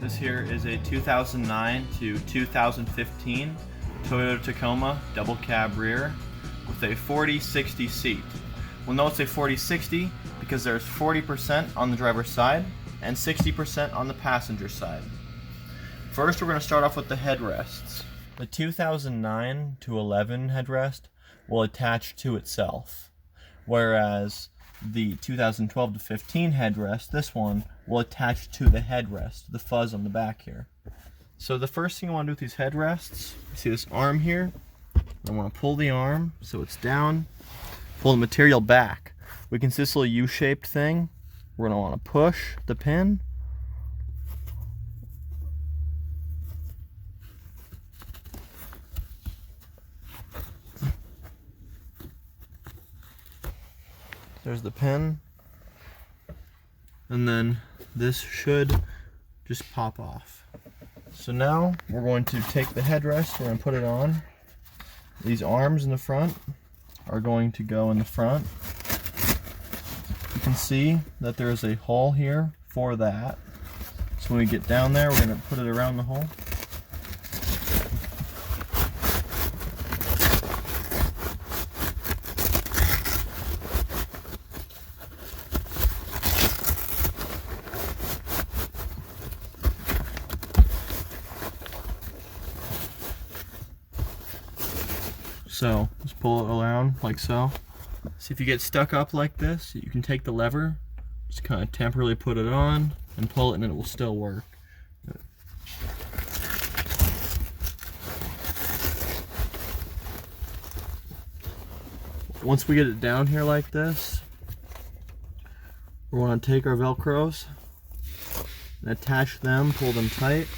This here is a 2009 to 2015 Toyota Tacoma Double Cab rear with a 40/60 seat. We'll know it's a 40/60 because there's 40% on the driver's side and 60% on the passenger side. First, we're going to start off with the headrests. The 2009 to 11 headrest will attach to itself, whereas the 2012 to 15 headrest, this one, will attach to the headrest, the fuzz on the back here. So the first thing I want to do with these headrests, you see this arm here? I want to pull the arm so it's down, pull the material back. We can see this little U-shaped thing. We're going to want to push the pin. There's the pin, and then this should just pop off. So now we're going to take the headrest, we're going to put it on. These arms in the front are going to go in the front. You can see that there is a hole here for that. So when we get down there, we're going to put it around the hole. So just pull it around like so. See, if you get stuck up like this, you can take the lever, just kind of temporarily put it on and pull it, and it will still work. Once we get it down here like this, we want to take our Velcros and attach them, pull them tight,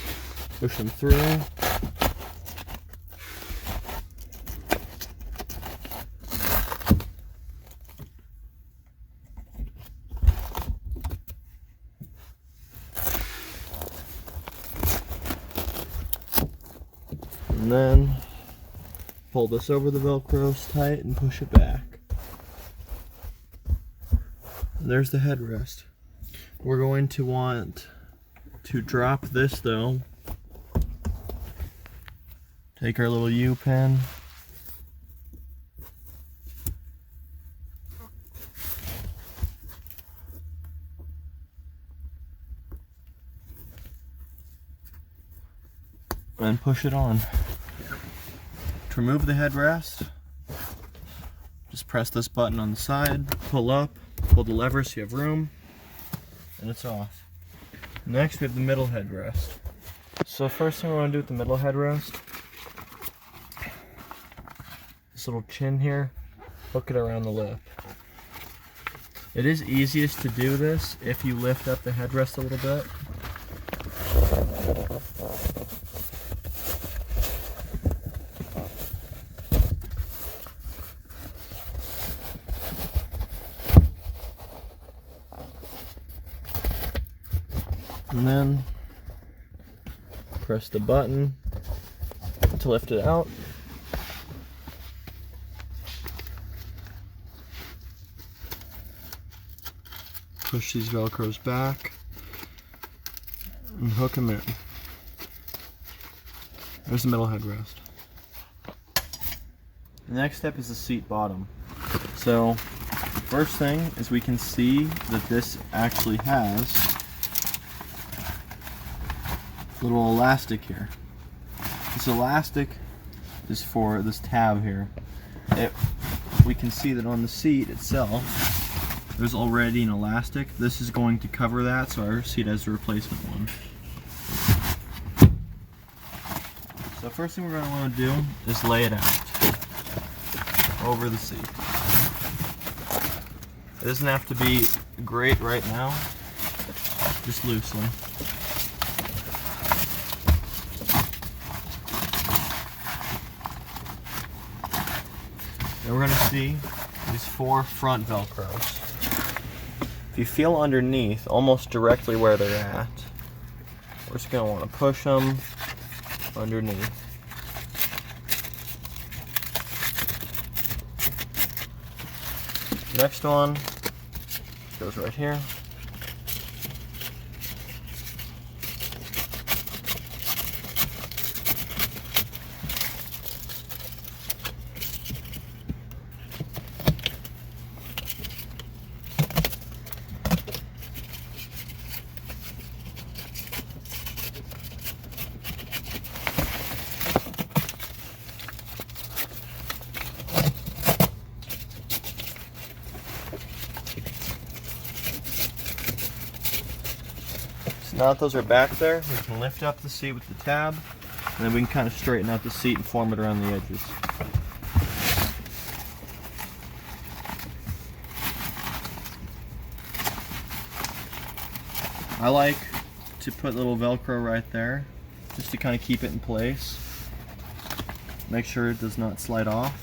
push them through. And then pull this over the Velcros tight and push it back. And there's the headrest. We're going to want to drop this though. Take our little U-pin. And push it on. To remove the headrest, just press this button on the side, pull up, pull the lever so you have room, and it's off. Next we have the middle headrest. So first thing we want to do with the middle headrest, this little chin here, hook it around the lip. It is easiest to do this if you lift up the headrest a little bit. And then press the button to lift it out. Push these Velcros back and hook them in. There's the middle headrest. The next step is the seat bottom. So first thing is we can see that this actually has little elastic here. This elastic is for this tab here. We can see that on the seat itself there's already an elastic. This is going to cover that, so our seat has a replacement one. So first thing we're going to want to do is lay it out over the seat. It doesn't have to be great right now, just loosely. And we're going to see these 4 front Velcros. If you feel underneath, almost directly where they're at, we're just going to want to push them underneath. Next one goes right here. Now that those are back there, we can lift up the seat with the tab, and then we can kind of straighten out the seat and form it around the edges. I like to put little Velcro right there, just to kind of keep it in place. Make sure it does not slide off.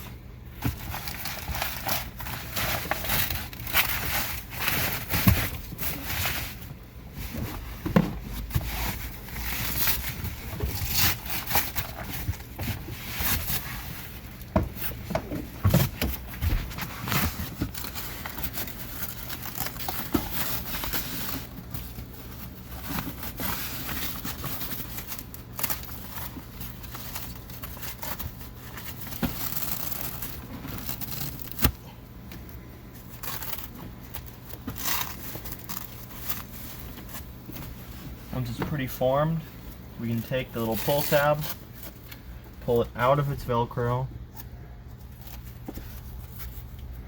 Once it's pretty formed, we can take the little pull tab, pull it out of its Velcro,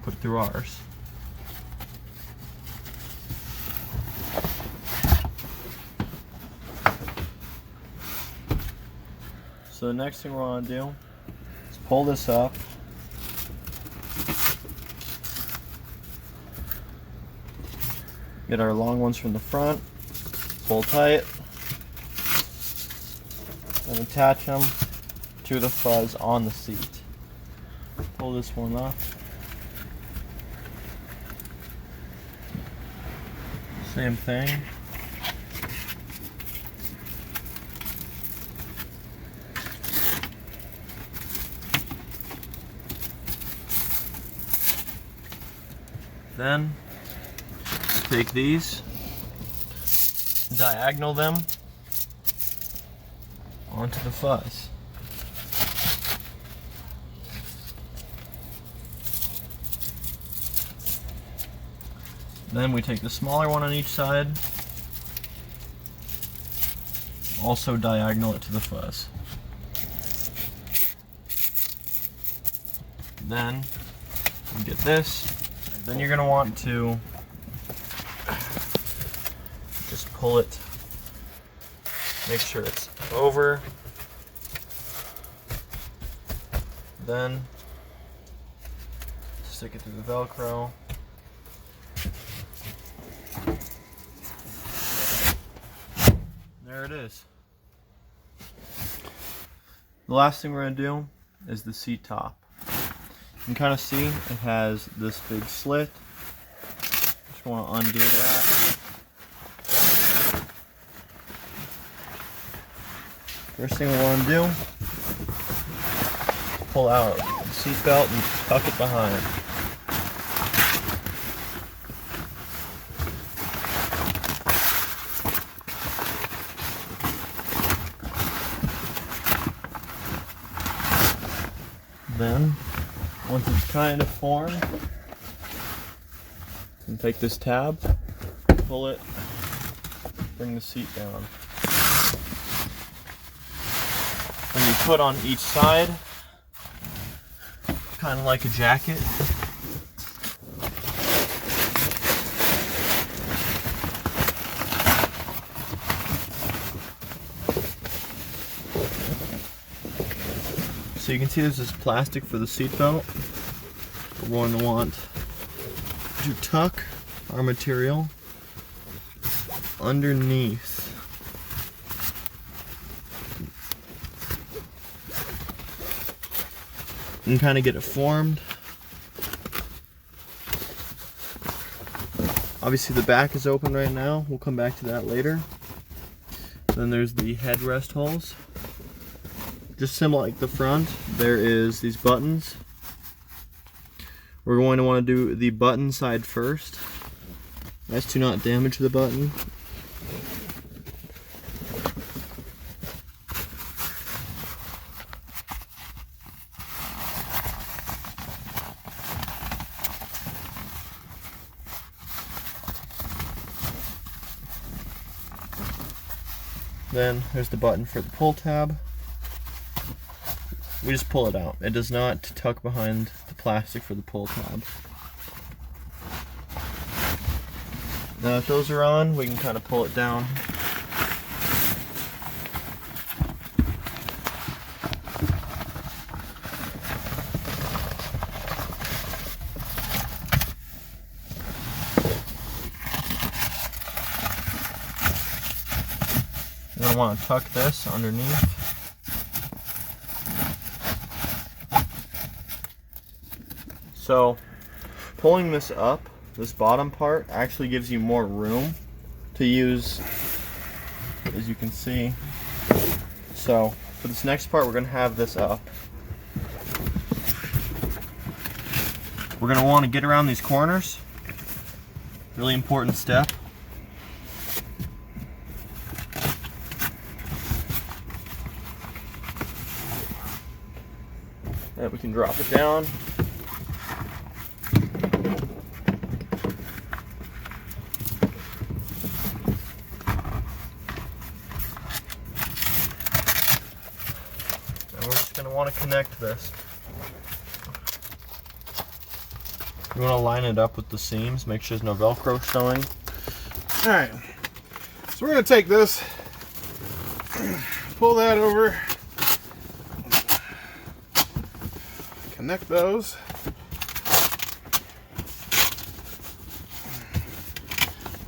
put it through ours. So the next thing we want to do is pull this up. Get our long ones from the front. Pull tight and attach them to the fuzz on the seat. Pull this one up. Same thing. Then take these, diagonal them onto the fuzz. Then we take the smaller one on each side, also diagonal it to the fuzz. Then we get this. Then you're going to want to just pull it, make sure it's over, then stick it through the Velcro, there it is. The last thing we're going to do is the seat top. You can kind of see it has this big slit. Just want to undo that. First thing we want to do, pull out the seat belt and tuck it behind. Then, once it's kind of formed, you can take this tab, pull it, bring the seat down. When you put on each side, kind of like a jacket. So you can see there's this plastic for the seat belt. We're going to want to tuck our material underneath. And kind of get it formed. Obviously the back is open right now. We'll come back to that later. Then there's the headrest holes. Just similar like the front, there is these buttons. We're going to want to do the button side first. That's to not damage the button. Then there's the button for the pull tab. We just pull it out. It does not tuck behind the plastic for the pull tab. Now if those are on, we can kind of pull it down You're going to want to tuck this underneath. So pulling this up, this bottom part actually gives you more room to use, as you can see. So for this next part, we're going to have this up. We're going to want to get around these corners. Really important step. And we can drop it down. And we're just going to want to connect this. You want to line it up with the seams, make sure there's no Velcro showing. Alright, so we're going to take this, pull that over, connect those.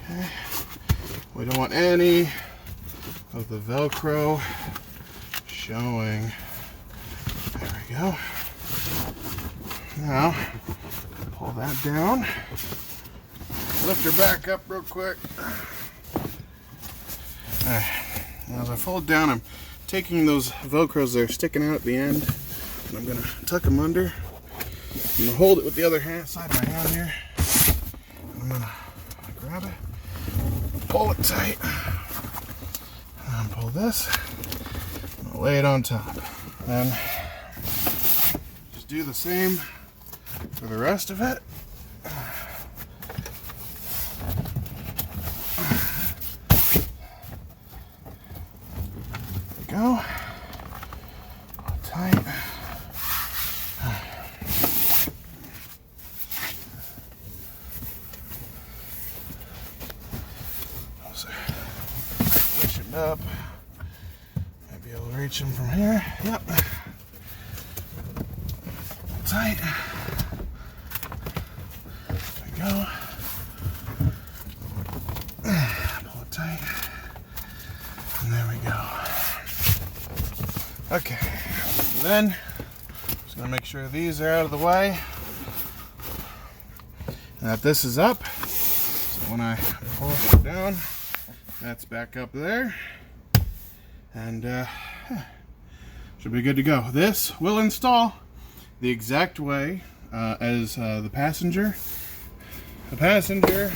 Okay. We don't want any of the Velcro showing. There we go. Now, pull that down. Lift her back up real quick. Alright, now as I fold down, I'm taking those Velcros that are sticking out at the end, and I'm going to tuck them under. I'm going to hold it with the other hand, side of my hand here. And I'm going to grab it, pull it tight, and pull this, and I'll lay it on top. Then just do the same for the rest of it. There we go. Tight. Push it up. Maybe I'll reach them from here. Yep. Tight. Go. Pull it tight. And there we go. Okay. So then, just going to make sure these are out of the way. And that this is up. So when I pull it down, that's back up there. And should be good to go. This will install the exact way as the passenger. The passenger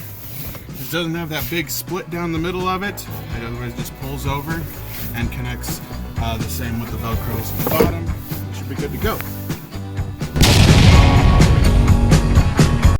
just doesn't have that big split down the middle of it. It otherwise just pulls over and connects the same with the Velcros at the bottom. Should be good to go.